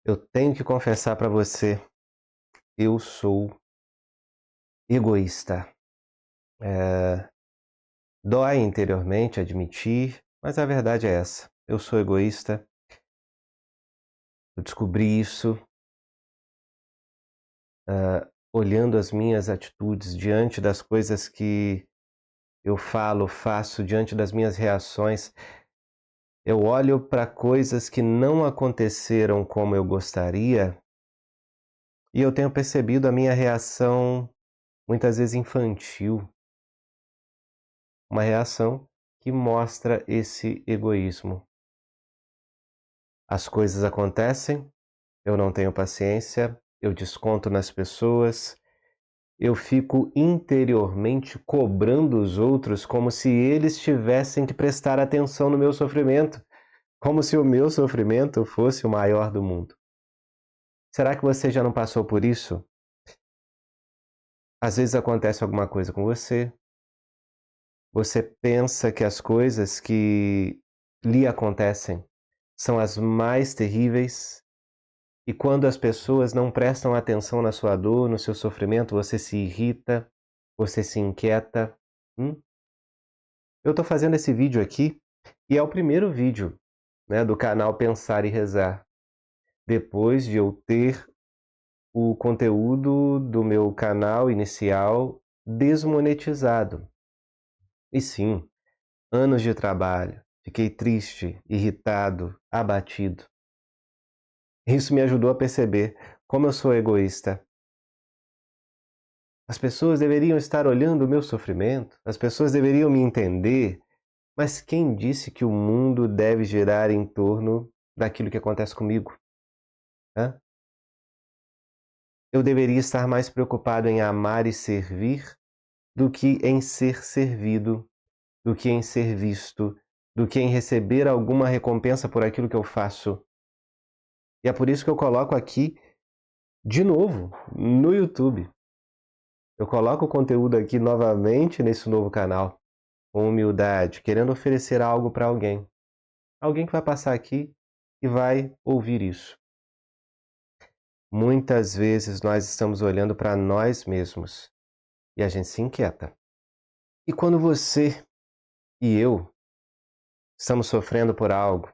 Eu tenho que confessar para você, eu sou egoísta. Dói interiormente admitir, mas a verdade é essa. Eu sou egoísta. Eu descobri isso olhando as minhas atitudes diante das coisas que eu falo, faço, diante das minhas reações. Eu olho para coisas que não aconteceram como eu gostaria e eu tenho percebido a minha reação muitas vezes infantil. Uma reação que mostra esse egoísmo. As coisas acontecem, eu não tenho paciência, eu desconto nas pessoas, eu fico interiormente cobrando os outros como se eles tivessem que prestar atenção no meu sofrimento, como se o meu sofrimento fosse o maior do mundo. Será que você já não passou por isso? Às vezes acontece alguma coisa com você, você pensa que as coisas que lhe acontecem são as mais terríveis, e quando as pessoas não prestam atenção na sua dor, no seu sofrimento, você se irrita, você se inquieta. Eu estou fazendo esse vídeo aqui e é o primeiro vídeo, né, do canal Pensar e Rezar, depois de eu ter o conteúdo do meu canal inicial desmonetizado. E sim, anos de trabalho, fiquei triste, irritado, abatido. Isso me ajudou a perceber como eu sou egoísta. As pessoas deveriam estar olhando o meu sofrimento, as pessoas deveriam me entender, mas quem disse que o mundo deve girar em torno daquilo que acontece comigo? Hã? Eu deveria estar mais preocupado em amar e servir do que em ser servido, do que em ser visto, do que em receber alguma recompensa por aquilo que eu faço. E é por isso que eu coloco aqui, de novo, no YouTube. Eu coloco o conteúdo aqui novamente nesse novo canal, com humildade, querendo oferecer algo para alguém. Alguém que vai passar aqui e vai ouvir isso. Muitas vezes nós estamos olhando para nós mesmos e a gente se inquieta. E quando você e eu estamos sofrendo por algo,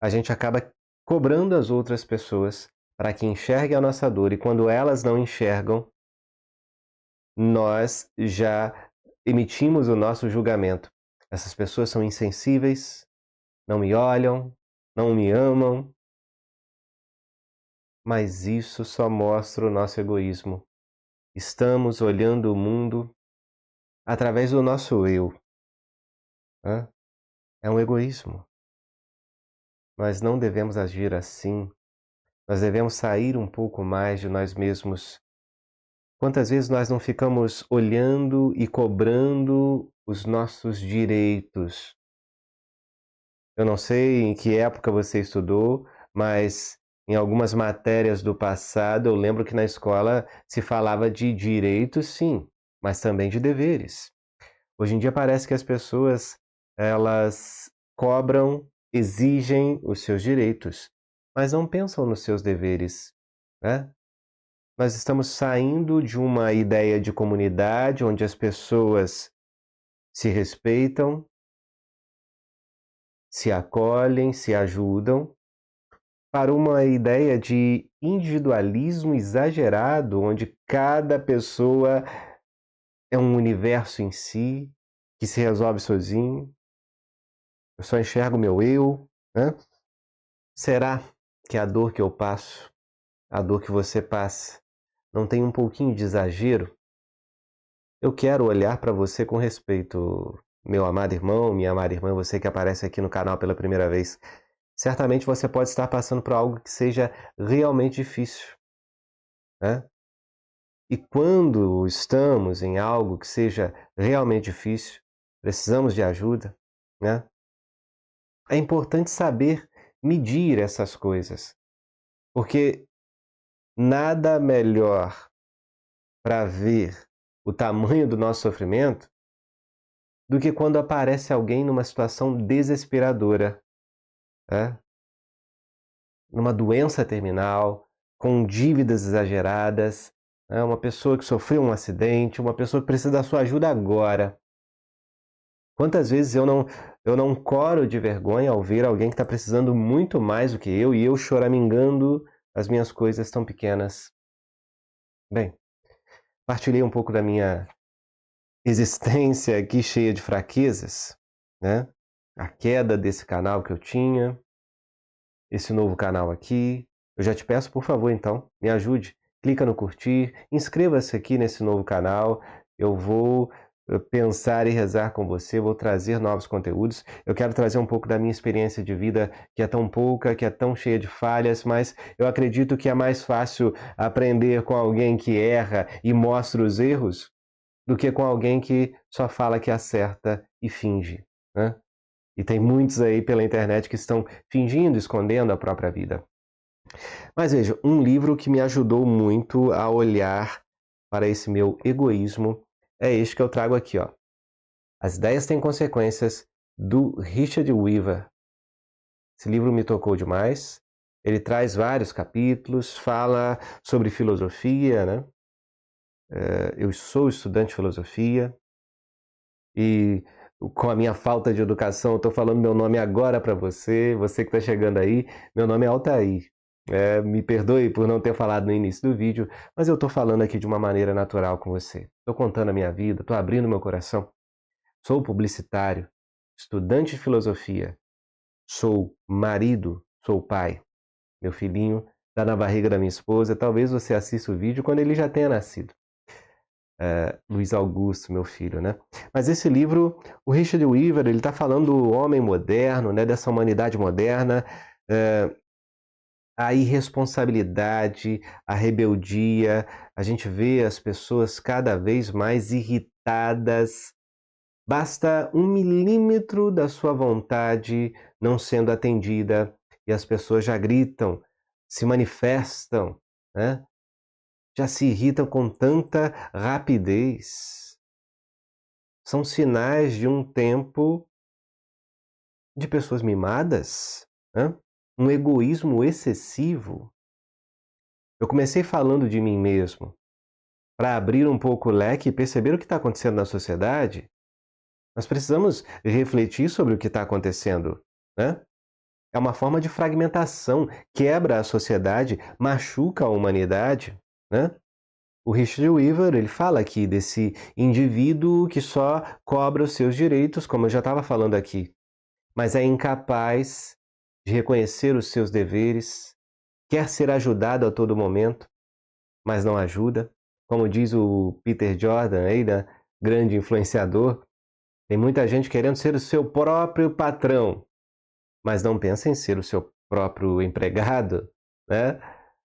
a gente acaba cobrando as outras pessoas para que enxerguem a nossa dor, e quando elas não enxergam, nós já emitimos o nosso julgamento. Essas pessoas são insensíveis, não me olham, não me amam, mas isso só mostra o nosso egoísmo. Estamos olhando o mundo através do nosso eu. É um egoísmo. Nós não devemos agir assim. Nós devemos sair um pouco mais de nós mesmos. Quantas vezes nós não ficamos olhando e cobrando os nossos direitos? Eu não sei em que época você estudou, mas em algumas matérias do passado eu lembro que na escola se falava de direitos, sim, mas também de deveres. Hoje em dia parece que as pessoas, elas cobram, exigem os seus direitos, mas não pensam nos seus deveres, né? Nós estamos saindo de uma ideia de comunidade onde as pessoas se respeitam, se acolhem, se ajudam, para uma ideia de individualismo exagerado, onde cada pessoa é um universo em si, que se resolve sozinho. Eu só enxergo o meu eu, né? Será que a dor que eu passo, a dor que você passa, não tem um pouquinho de exagero? Eu quero olhar para você com respeito, meu amado irmão, minha amada irmã, você que aparece aqui no canal pela primeira vez. Certamente você pode estar passando por algo que seja realmente difícil, né? E quando estamos em algo que seja realmente difícil, precisamos de ajuda, né? É importante saber medir essas coisas, porque nada melhor para ver o tamanho do nosso sofrimento do que quando aparece alguém numa situação desesperadora, né? numa doença terminal, com dívidas exageradas, né? Uma pessoa que sofreu um acidente, uma pessoa que precisa da sua ajuda agora. Quantas vezes eu não coro de vergonha ao ver alguém que está precisando muito mais do que eu e eu choramingando as minhas coisas tão pequenas. Bem, partilhei um pouco da minha existência aqui cheia de fraquezas, né? A queda desse canal que eu tinha, esse novo canal aqui. Eu já te peço, por favor, então, me ajude. Clica no curtir, inscreva-se aqui nesse novo canal. Eu vou pensar e rezar com você, vou trazer novos conteúdos. Eu quero trazer um pouco da minha experiência de vida, que é tão pouca, que é tão cheia de falhas, mas eu acredito que é mais fácil aprender com alguém que erra e mostra os erros do que com alguém que só fala que acerta e finge, né? E tem muitos aí pela internet que estão fingindo, escondendo a própria vida. Mas veja, um livro que me ajudou muito a olhar para esse meu egoísmo é este que eu trago aqui, ó. As Ideias Têm Consequências, do Richard Weaver. Esse livro me tocou demais. Ele traz vários capítulos, fala sobre filosofia, né? Eu sou estudante de filosofia e com a minha falta de educação, eu estou falando meu nome agora para você, você que está chegando aí. Meu nome é Altair. Me perdoe por não ter falado no início do vídeo, mas eu estou falando aqui de uma maneira natural com você. Estou contando a minha vida, estou abrindo meu coração. Sou publicitário, estudante de filosofia, sou marido, sou pai. Meu filhinho está na barriga da minha esposa. Talvez você assista o vídeo quando ele já tenha nascido. Luiz Augusto, meu filho, né? Mas esse livro, o Richard Weaver, ele está falando do homem moderno, né? Dessa humanidade moderna, a irresponsabilidade, a rebeldia. A gente vê as pessoas cada vez mais irritadas. Basta 1 milímetro da sua vontade não sendo atendida e as pessoas já gritam, se manifestam, né? Já se irritam com tanta rapidez. São sinais de um tempo de pessoas mimadas, né? Um egoísmo excessivo. Eu comecei falando de mim mesmo para abrir um pouco o leque e perceber o que está acontecendo na sociedade. Nós precisamos refletir sobre o que está acontecendo, né? É uma forma de fragmentação, quebra a sociedade, machuca a humanidade, né? O Richard Weaver, ele fala aqui desse indivíduo que só cobra os seus direitos, como eu já estava falando aqui, mas é incapaz de reconhecer os seus deveres, quer ser ajudado a todo momento, mas não ajuda. Como diz o Peter Jordan, aí, né? Grande influenciador, tem muita gente querendo ser o seu próprio patrão, mas não pensa em ser o seu próprio empregado, né?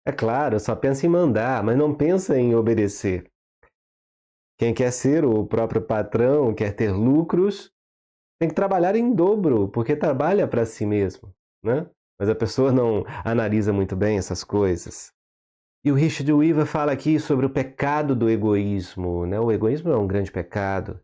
É claro, só pensa em mandar, mas não pensa em obedecer. Quem quer ser o próprio patrão, quer ter lucros, tem que trabalhar em dobro, porque trabalha para si mesmo, né? Mas a pessoa não analisa muito bem essas coisas. E o Richard Weaver fala aqui sobre o pecado do egoísmo, né? O egoísmo é um grande pecado.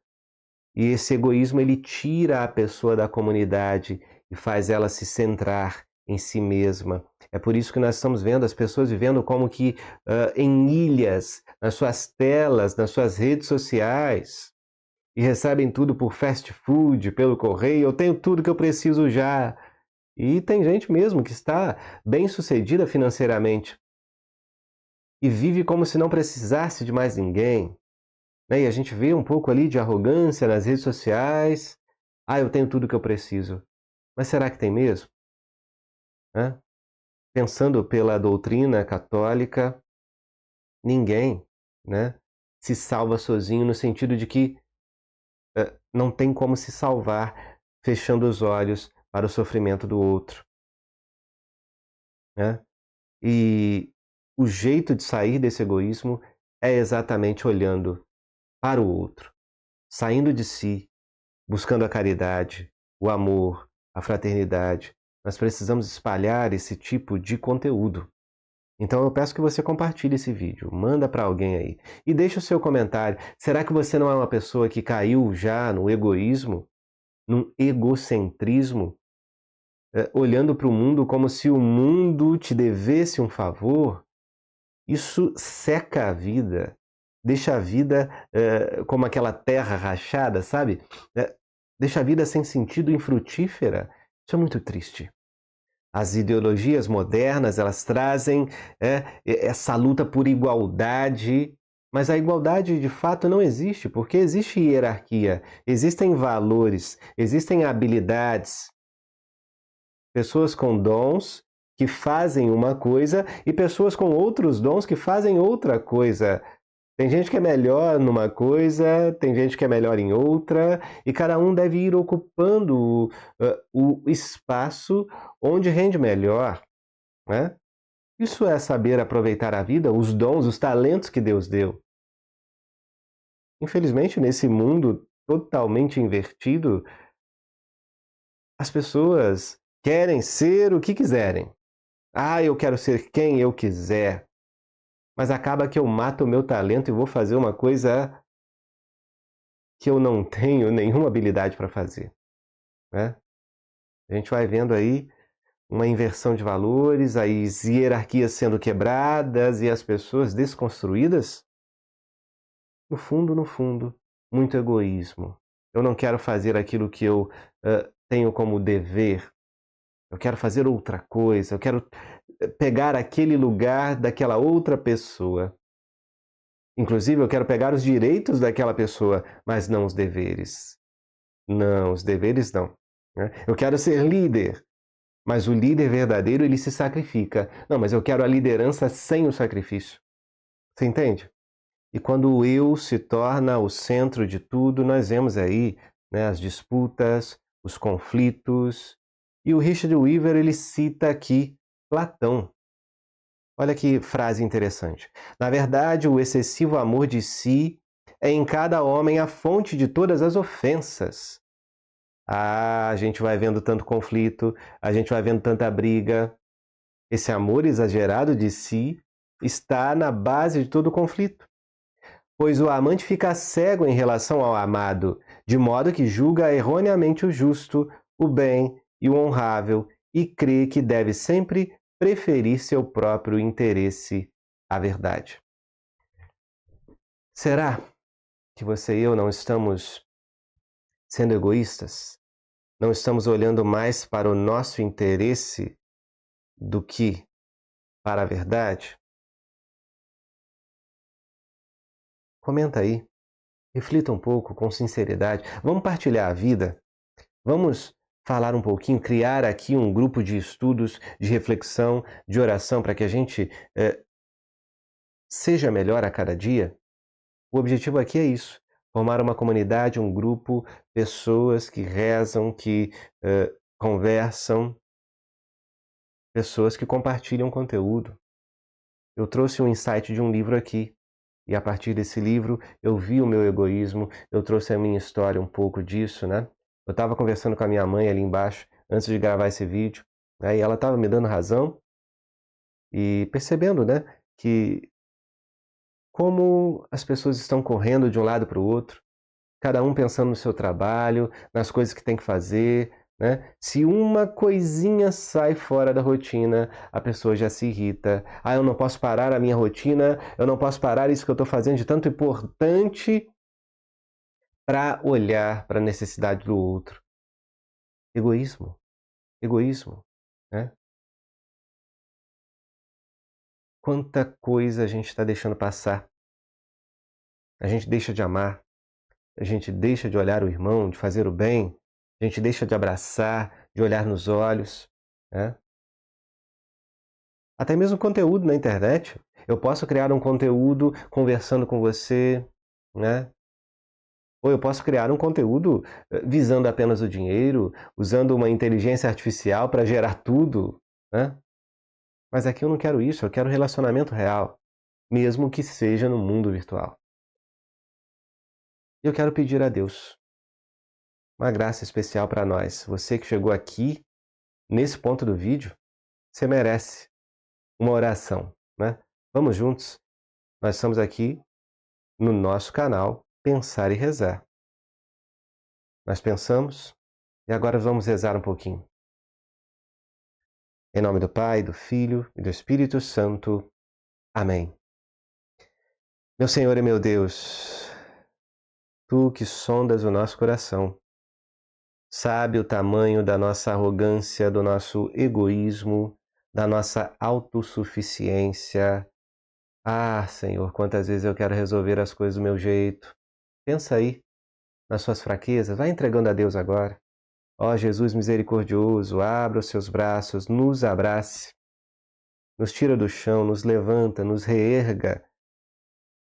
E esse egoísmo ele tira a pessoa da comunidade e faz ela se centrar em si mesma. É por isso que nós estamos vendo as pessoas vivendo como que em ilhas, nas suas telas, nas suas redes sociais, e recebem tudo por fast food, pelo correio. Eu tenho tudo que eu preciso já. E tem gente mesmo que está bem sucedida financeiramente e vive como se não precisasse de mais ninguém, né? E a gente vê um pouco ali de arrogância nas redes sociais. Ah, eu tenho tudo que eu preciso. Mas será que tem mesmo? Né? Pensando pela doutrina católica, ninguém, né, se salva sozinho, no sentido de que não tem como se salvar fechando os olhos para o sofrimento do outro, né? E o jeito de sair desse egoísmo é exatamente olhando para o outro, saindo de si, buscando a caridade, o amor, a fraternidade. Nós precisamos espalhar esse tipo de conteúdo. Então eu peço que você compartilhe esse vídeo, manda para alguém aí e deixe o seu comentário. Será que você não é uma pessoa que caiu já no egoísmo, num egocentrismo? olhando para o mundo como se o mundo te devesse um favor, isso seca a vida, deixa a vida como aquela terra rachada, sabe? Deixa a vida sem sentido e infrutífera. Isso é muito triste. As ideologias modernas, elas trazem essa luta por igualdade, mas a igualdade de fato não existe, porque existe hierarquia, existem valores, existem habilidades, pessoas com dons que fazem uma coisa e pessoas com outros dons que fazem outra coisa. Tem gente que é melhor numa coisa, tem gente que é melhor em outra, e cada um deve ir ocupando o espaço onde rende melhor, né? Isso é saber aproveitar a vida, os dons, os talentos que Deus deu. Infelizmente, nesse mundo totalmente invertido, as pessoas querem ser o que quiserem. Ah, eu quero ser quem eu quiser. Mas acaba que eu mato o meu talento e vou fazer uma coisa que eu não tenho nenhuma habilidade para fazer, né? A gente vai vendo aí uma inversão de valores, as hierarquias sendo quebradas e as pessoas desconstruídas. No fundo, muito egoísmo. Eu não quero fazer aquilo que eu tenho como dever. Eu quero fazer outra coisa. Eu quero pegar aquele lugar daquela outra pessoa. Inclusive, eu quero pegar os direitos daquela pessoa, mas não os deveres. Não, os deveres não, né? Eu quero ser líder, mas o líder verdadeiro, ele se sacrifica. Não, mas eu quero a liderança sem o sacrifício. Você entende? E quando o eu se torna o centro de tudo, nós vemos aí, né, as disputas, os conflitos. E o Richard Weaver, ele cita aqui Platão. Olha que frase interessante. Na verdade, o excessivo amor de si é em cada homem a fonte de todas as ofensas. Ah, a gente vai vendo tanto conflito, a gente vai vendo tanta briga. Esse amor exagerado de si está na base de todo conflito. Pois o amante fica cego em relação ao amado, de modo que julga erroneamente o justo, o bem e o honrável, e crê que deve sempre preferir seu próprio interesse à verdade. Será que você e eu não estamos sendo egoístas? Não estamos olhando mais para o nosso interesse do que para a verdade? Comenta aí, reflita um pouco com sinceridade. Vamos partilhar a vida? Vamos falar um pouquinho, criar aqui um grupo de estudos, de reflexão, de oração para que a gente seja melhor a cada dia? O objetivo aqui é isso, formar uma comunidade, um grupo, pessoas que rezam, que conversam, pessoas que compartilham conteúdo. Eu trouxe um insight de um livro aqui, e a partir desse livro eu vi o meu egoísmo, eu trouxe a minha história um pouco disso, né? Eu estava conversando com a minha mãe ali embaixo, antes de gravar esse vídeo, né? E ela estava me dando razão e percebendo, né, que como as pessoas estão correndo de um lado para o outro, cada um pensando no seu trabalho, nas coisas que tem que fazer, né? Se uma coisinha sai fora da rotina, a pessoa já se irrita. Ah, eu não posso parar a minha rotina, eu não posso parar isso que eu estou fazendo de tanto importante para olhar para a necessidade do outro. Egoísmo, egoísmo, né? Quanta coisa a gente está deixando passar. A gente deixa de amar, a gente deixa de olhar o irmão, de fazer o bem, a gente deixa de abraçar, de olhar nos olhos, né? Até mesmo conteúdo na internet. Eu posso criar um conteúdo conversando com você, né? Ou eu posso criar um conteúdo visando apenas o dinheiro, usando uma inteligência artificial para gerar tudo, né? Mas aqui eu não quero isso, eu quero relacionamento real, mesmo que seja no mundo virtual. E eu quero pedir a Deus uma graça especial para nós. Você que chegou aqui, nesse ponto do vídeo, você merece uma oração, né? Vamos juntos? Nós estamos aqui no nosso canal Pensar e Rezar. Nós pensamos e agora vamos rezar um pouquinho. Em nome do Pai, do Filho e do Espírito Santo. Amém. Meu Senhor e meu Deus, Tu que sondas o nosso coração, sabe o tamanho da nossa arrogância, do nosso egoísmo, da nossa autossuficiência. Ah, Senhor, quantas vezes eu quero resolver as coisas do meu jeito. Pensa aí nas suas fraquezas, vai entregando a Deus agora. Ó Jesus misericordioso, abra os seus braços, nos abrace, nos tira do chão, nos levanta, nos reerga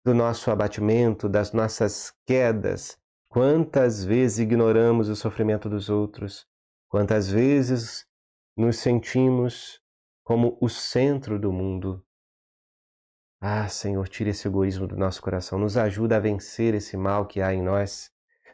do nosso abatimento, das nossas quedas. Quantas vezes ignoramos o sofrimento dos outros, quantas vezes nos sentimos como o centro do mundo. Ah, Senhor, tira esse egoísmo do nosso coração, nos ajuda a vencer esse mal que há em nós.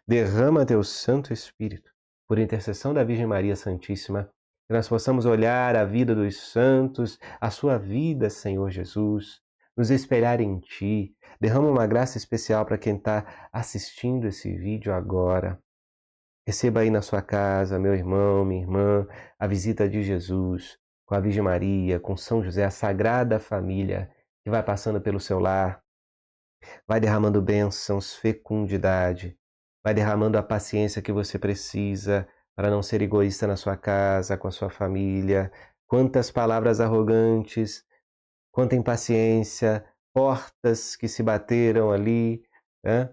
Derrama teu Santo Espírito, por intercessão da Virgem Maria Santíssima, que nós possamos olhar a vida dos santos, a sua vida, Senhor Jesus, nos espelhar em Ti. Derrama uma graça especial para quem está assistindo esse vídeo agora. Receba aí na sua casa, meu irmão, minha irmã, a visita de Jesus, com a Virgem Maria, com São José, a Sagrada Família, que vai passando pelo seu lar, vai derramando bênçãos, fecundidade, vai derramando a paciência que você precisa para não ser egoísta na sua casa, com a sua família. Quantas palavras arrogantes, quanta impaciência, portas que se bateram ali, né?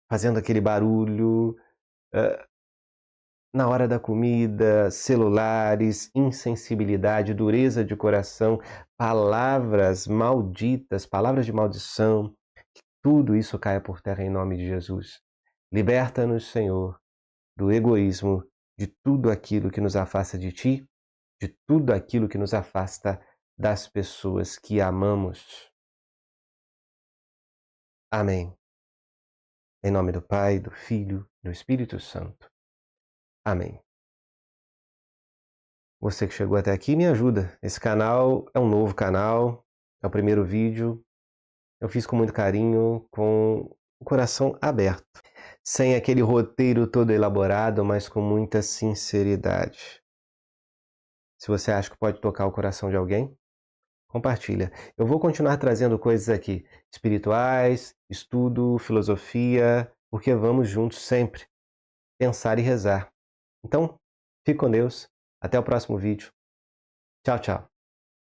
Fazendo aquele barulho, na hora da comida, celulares, insensibilidade, dureza de coração, palavras malditas, palavras de maldição. Tudo isso caia por terra em nome de Jesus. Liberta-nos, Senhor, do egoísmo, de tudo aquilo que nos afasta de Ti, de tudo aquilo que nos afasta das pessoas que amamos. Amém. Em nome do Pai, do Filho e do Espírito Santo. Amém. Você que chegou até aqui, me ajuda. Esse canal é um novo canal, é o primeiro vídeo. Eu fiz com muito carinho, com o coração aberto, sem aquele roteiro todo elaborado, mas com muita sinceridade. Se você acha que pode tocar o coração de alguém, compartilha. Eu vou continuar trazendo coisas aqui, espirituais, estudo, filosofia, porque vamos juntos sempre pensar e rezar. Então, fique com Deus. Até o próximo vídeo. Tchau, tchau.